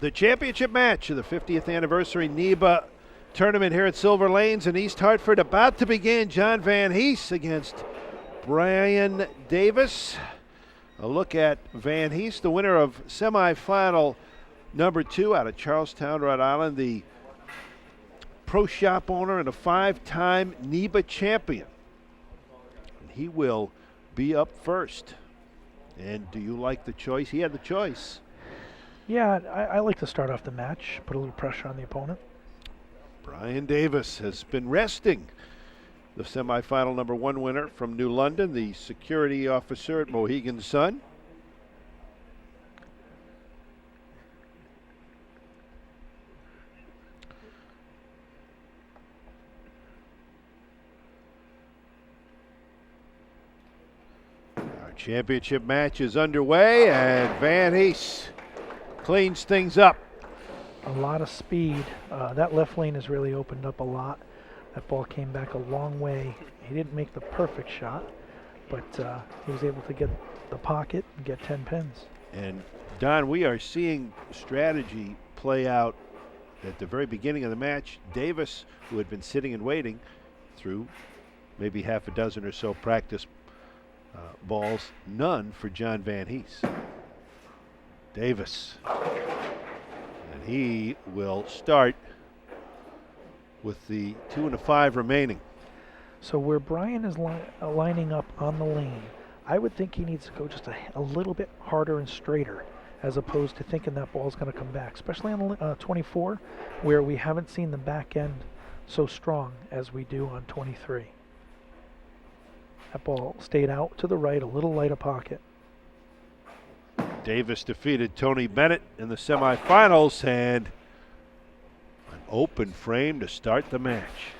The championship match of the 50th anniversary NEBA tournament here at Silver Lanes in East Hartford about to begin. John Van Heese against Brian Davis. A look at Van Heese, the winner of semifinal number 2 out of Charlestown, Rhode Island, the pro shop owner and a 5-time NEBA champion. And he will be up first. And do you like the choice? He had the choice. Yeah, I like to start off the match, put a little pressure on the opponent. Brian Davis has been resting. The semifinal number 1 winner from New London, the security officer at Mohegan Sun. Our championship match is underway, and Van Heese cleans things up. A lot of speed. That left lane has really opened up a lot. That ball came back a long way. He didn't make the perfect shot, but he was able to get the pocket and get 10 pins. And Don, we are seeing strategy play out at the very beginning of the match. Davis, who had been sitting and waiting through maybe half a dozen or so practice balls, none for John Van Heese. Davis. And he will start with the 2 and a 5 remaining. So where Brian is lining up on the lane, I would think he needs to go just a little bit harder and straighter, as opposed to thinking that ball's going to come back, especially on 24, where we haven't seen the back end so strong as we do on 23. That ball stayed out to the right, a little lighter pocket. Davis defeated Tony Bennett in the semifinals, and an open frame to start the match.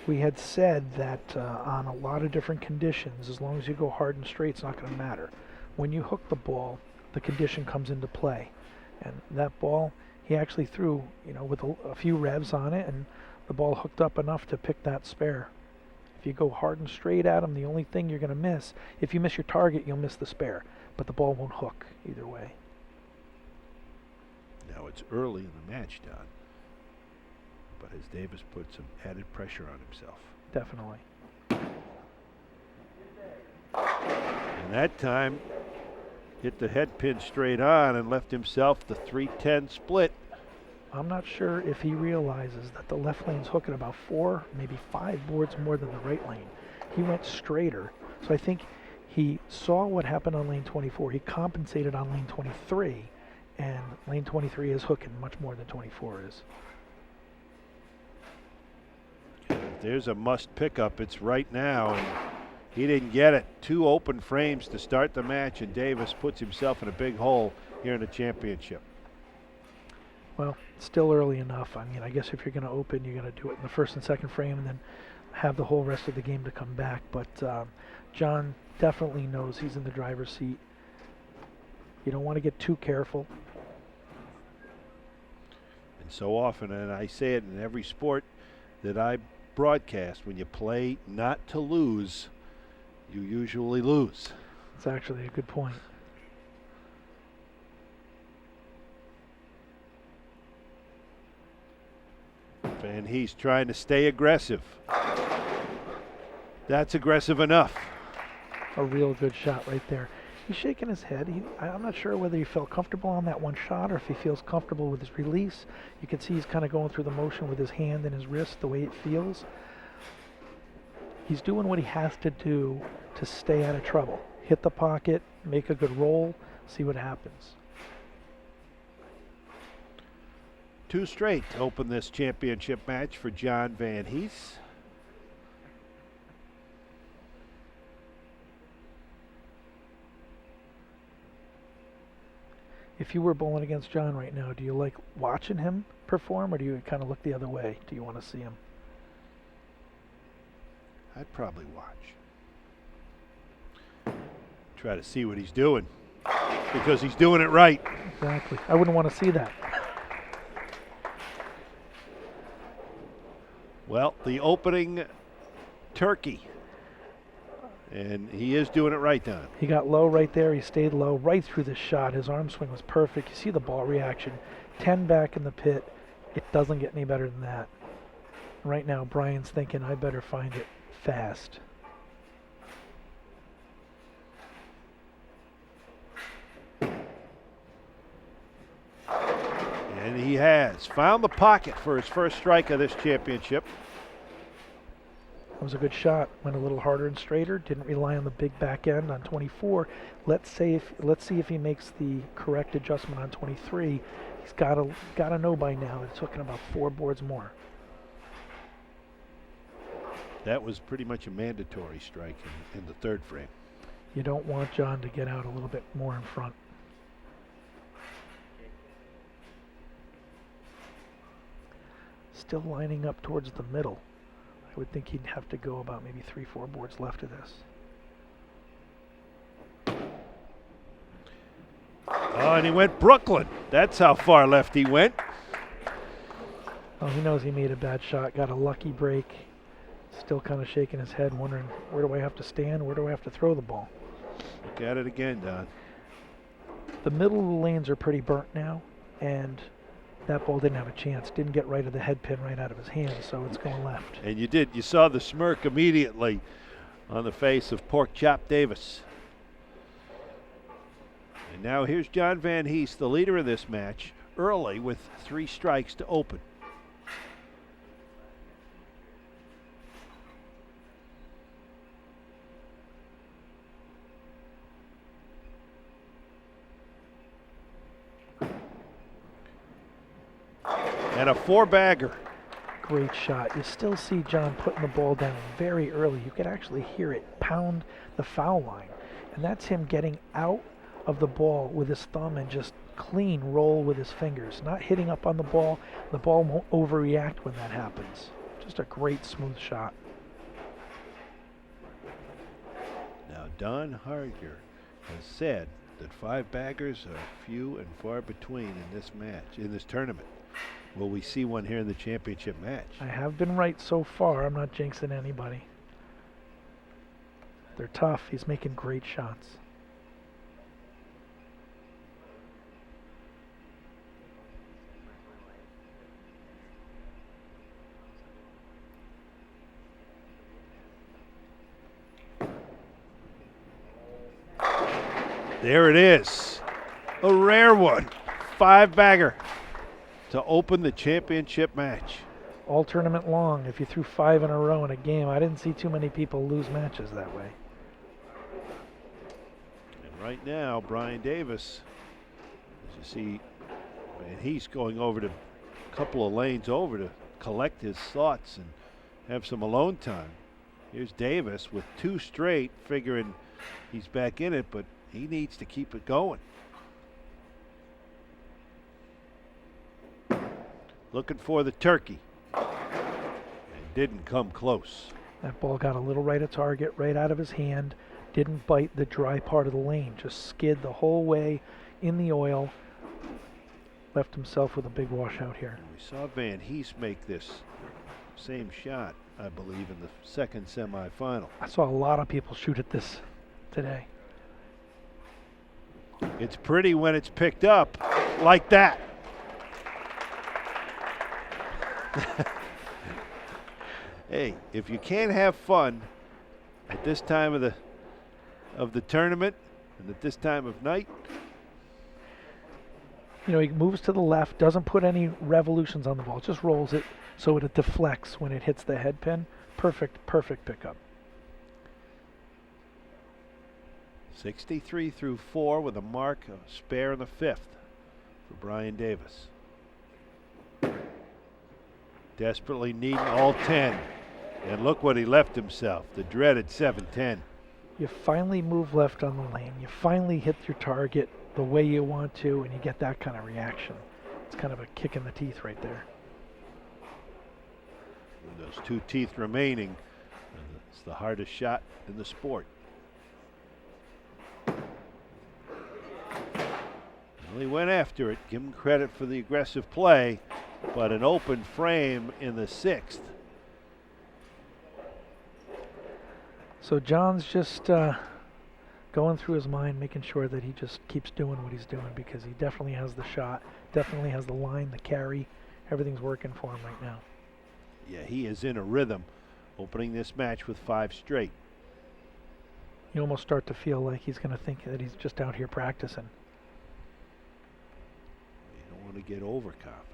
We had said that on a lot of different conditions, as long as you go hard and straight, it's not going to matter. When you hook the ball, the condition comes into play. And that ball, he actually threw, with a few revs on it, and the ball hooked up enough to pick that spare. If you go hard and straight at him, the only thing you're going to miss, if you miss your target, you'll miss the spare. But the ball won't hook either way. Now it's early in the match, Don, but has Davis put some added pressure on himself? Definitely. And that time hit the head pin straight on and left himself the 310 split. I'm not sure if he realizes that the left lane's hooking about 4, maybe 5 boards more than the right lane. He went straighter, so I think he saw what happened on lane 24. He compensated on lane 23, and lane 23 is hooking much more than 24 is. If there's a must pickup, it's right now, and he didn't get it. 2 open frames to start the match, and Davis puts himself in a big hole here in the championship. Well, still early enough. I mean, I guess if you're going to open, you're going to do it in the first and second frame and then have the whole rest of the game to come back. But John definitely knows he's in the driver's seat. You don't want to get too careful. And so often, and I say it in every sport that I broadcast, when you play not to lose, you usually lose. It's actually a good point. And he's trying to stay aggressive. That's aggressive enough. A real good shot right there. He's shaking his head. I'm not sure whether he felt comfortable on that one shot or if he feels comfortable with his release. You can see he's kind of going through the motion with his hand and his wrist, the way it feels. He's doing what he has to do to stay out of trouble. Hit the pocket, make a good roll, see what happens. 2 straight to open this championship match for John Van Heese. If you were bowling against John right now, do you like watching him perform, or do you kind of look the other way? Do you want to see him? I'd probably watch. Try to see what he's doing, because he's doing it right. Exactly. I wouldn't want to see that. Well, the opening turkey. And he is doing it right, Don. He got low right there. He stayed low right through the shot. His arm swing was perfect. You see the ball reaction. 10 back in the pit. It doesn't get any better than that. Right now, Brian's thinking, I better find it fast. And he has found the pocket for his first strike of this championship. That was a good shot. Went a little harder and straighter. Didn't rely on the big back end on 24. Let's see if he makes the correct adjustment on 23. He's got to know by now. It's looking about 4 boards more. That was pretty much a mandatory strike in the third frame. You don't want John to get out a little bit more in front. Still lining up towards the middle. I would think he'd have to go about maybe 3-4 boards left of this. Oh, and he went Brooklyn. That's how far left he went. Oh, he knows he made a bad shot. Got a lucky break. Still kind of shaking his head, wondering, where do I have to stand? Where do I have to throw the ball? Look at it again, Don. The middle of the lanes are pretty burnt now, and that ball didn't have a chance. Didn't get right of the head pin right out of his hand, so it's going left. And you saw the smirk immediately on the face of Pork Chop Davis. And now here's John Van Heese, the leader of this match, early with 3 strikes to open. And a 4-bagger. Great shot. You still see John putting the ball down very early. You could actually hear it pound the foul line. And that's him getting out of the ball with his thumb and just clean roll with his fingers. Not hitting up on the ball. The ball won't overreact when that happens. Just a great smooth shot. Now Don Harger has said that 5-baggers are few and far between in this match, in this tournament. Will we see one here in the championship match? I have been right so far. I'm not jinxing anybody. They're tough. He's making great shots. There it is. A rare one. 5-bagger to open the championship match. All tournament long, if you threw 5 in a row in a game, I didn't see too many people lose matches that way. And right now, Brian Davis, as you see, and he's going over to a couple of lanes over to collect his thoughts and have some alone time. Here's Davis with 2 straight, figuring he's back in it, but he needs to keep it going. Looking for the turkey. And didn't come close. That ball got a little right of target, right out of his hand. Didn't bite the dry part of the lane. Just skid the whole way in the oil. Left himself with a big washout here. We saw Van Heese make this same shot, I believe, in the second semifinal. I saw a lot of people shoot at this today. It's pretty when it's picked up like that. Hey, if you can't have fun at this time of the tournament and at this time of night. You know, he moves to the left, doesn't put any revolutions on the ball, just rolls it so it deflects when it hits the head pin. Perfect pickup. 63 through 4 with a mark, a spare in the 5th for Brian Davis. Desperately needing all 10. And look what he left himself, the dreaded 7-10. You finally move left on the lane. You finally hit your target the way you want to, and you get that kind of reaction. It's kind of a kick in the teeth right there. With those 2 teeth remaining, it's the hardest shot in the sport. Well, he went after it. Give him credit for the aggressive play, but an open frame in the 6th. So John's just going through his mind, making sure that he just keeps doing what he's doing, because he definitely has the shot, definitely has the line, the carry. Everything's working for him right now. Yeah, he is in a rhythm, opening this match with 5 straight. You almost start to feel like he's going to think that he's just out here practicing. You don't want to get overconfident.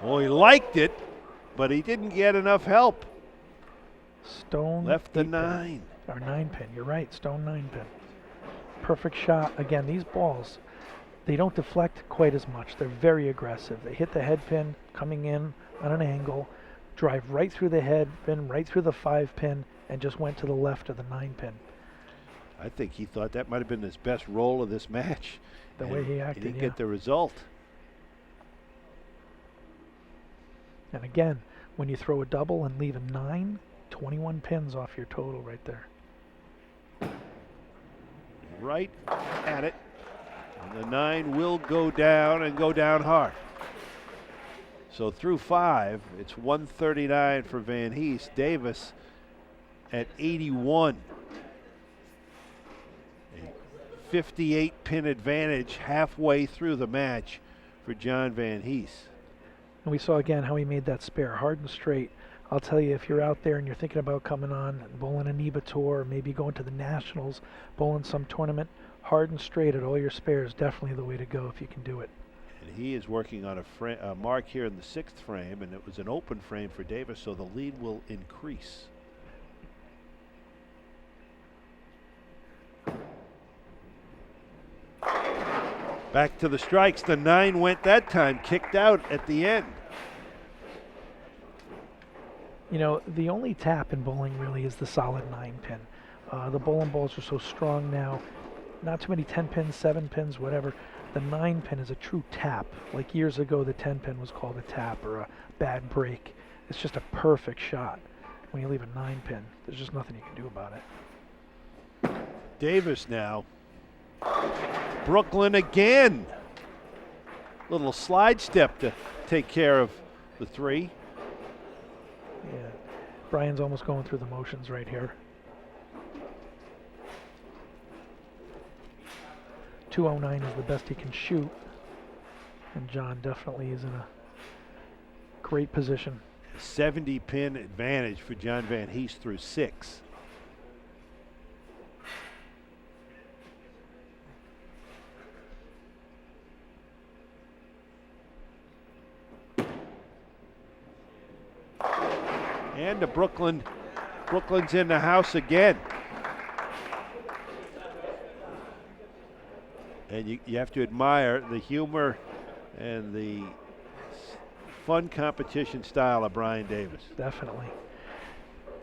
Well, he liked it, but he didn't get enough help. Stone Left the 8 pin. 9. Or 9 pin, you're right, stone 9 pin. Perfect shot. Again, these balls, they don't deflect quite as much. They're very aggressive. They hit the head pin coming in on an angle, drive right through the head pin, right through the 5 pin, and just went to the left of the 9 pin. I think he thought that might have been his best roll of this match. The way he acted, He didn't yeah. get the result. And again, when you throw a double and leave a 9, 21 pins off your total right there. Right at it. And the 9 will go down and go down hard. So through 5, it's 139 for Van Heese. Davis at 81. A 58 pin advantage halfway through the match for John Van Heese. And we saw again how he made that spare hard and straight. I'll tell you, if you're out there and you're thinking about coming on and bowling a NEBA tour, or maybe going to the Nationals, bowling some tournament, hard and straight at all your spares, definitely the way to go if you can do it. And he is working on a mark here in the 6th frame, and it was an open frame for Davis, so the lead will increase. Back to the strikes. The 9 went that time, kicked out at the end. You know, the only tap in bowling really is the solid 9 pin. The bowling balls are so strong now. Not too many 10 pins, 7 pins, whatever. The 9 pin is a true tap. Like years ago, the 10 pin was called a tap or a bad break. It's just a perfect shot. When you leave a 9 pin, there's just nothing you can do about it. Davis now. Brooklyn again. Little slide step to take care of the 3. Yeah, Brian's almost going through the motions right here. 209 is the best he can shoot, and John definitely is in a great position. 70 pin advantage for John Van Heese through 6. And to Brooklyn's in the house again. And you have to admire the humor and the fun competition style of Brian Davis. Definitely.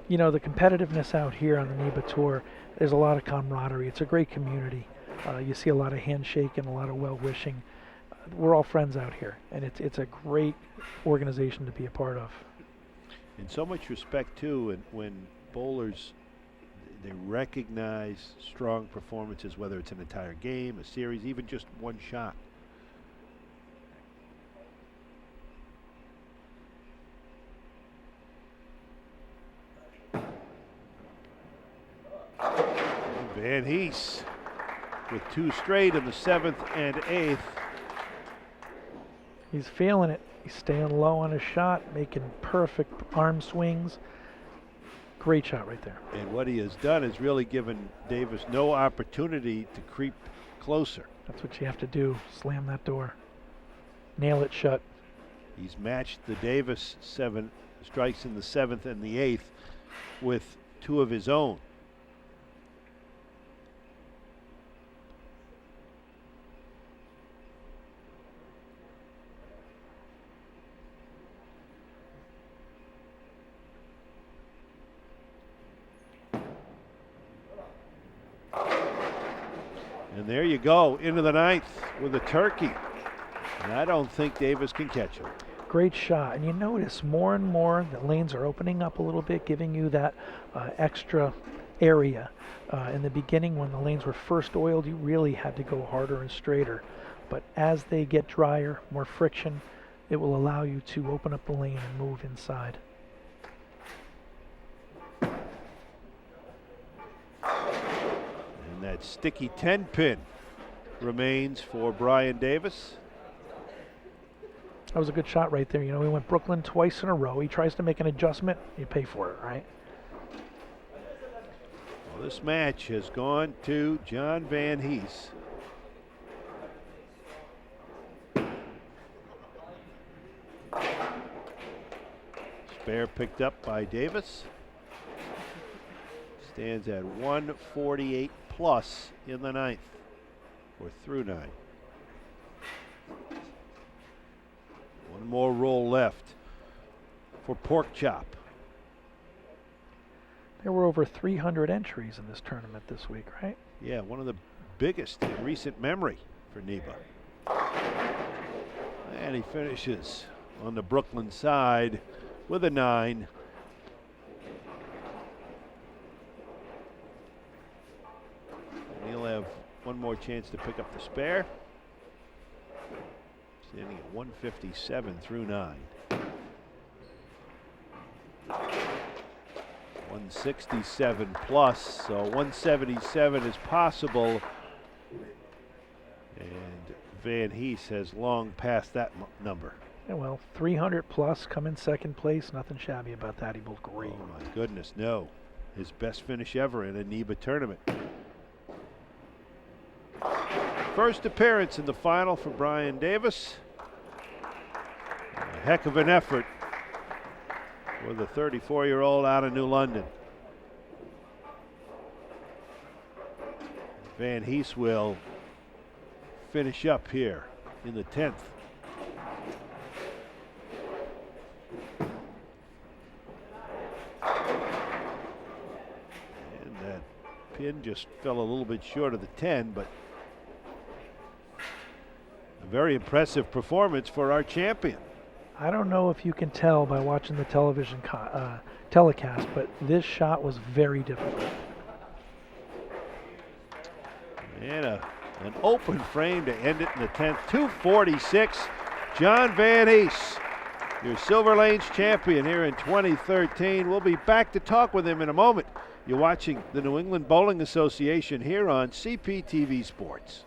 You know, the competitiveness out here on the NEBA Tour, there's a lot of camaraderie. It's a great community. You see a lot of handshaking, a lot of well-wishing. We're all friends out here, and it's a great organization to be a part of. And so much respect too, and when bowlers, they recognize strong performances, whether it's an entire game, a series, even just one shot. Van Heese with 2 straight in the 7th and 8th. He's feeling it. He's staying low on his shot, making perfect arm swings. Great shot right there. And what he has done is really given Davis no opportunity to creep closer. That's what you have to do. Slam that door. Nail it shut. He's matched the Davis 7 strikes in the 7th and the 8th with 2 of his own. And there you go, into the 9th with a turkey. And I don't think Davis can catch him. Great shot. And you notice more and more the lanes are opening up a little bit, giving you that extra area. In the beginning, when the lanes were first oiled, you really had to go harder and straighter. But as they get drier, more friction, it will allow you to open up the lane and move inside. And that sticky 10 pin remains for Brian Davis. That was a good shot right there. You know, he went Brooklyn twice in a row. He tries to make an adjustment, you pay for it, right? Well, this match has gone to John Van Heese. Spare picked up by Davis. Stands at 148 plus in the ninth, or through 9. One more roll left for Pork Chop. There were over 300 entries in this tournament this week, right? Yeah, one of the biggest in recent memory for NEBA. And he finishes on the Brooklyn side with a 9. And he'll have one more chance to pick up the spare. Standing at 157 through 9. 167 plus, so 177 is possible. And Van Heese has long passed that number. Yeah, well, 300 plus, come in second place. Nothing shabby about that. He bowled great. Oh my goodness, no. His best finish ever in a NEBA tournament. First appearance in the final for Brian Davis. A heck of an effort for the 34-year-old out of New London. Van Heese will finish up here in the 10th. And that pin just fell a little bit short of the 10, but a very impressive performance for our champion. I don't know if you can tell by watching the television telecast, but this shot was very difficult. And an open frame to end it in the 10th. 246. John Van Heese, your Silver Lanes champion here in 2013. We'll be back to talk with him in a moment. You're watching the New England Bowling Association here on CPTV Sports.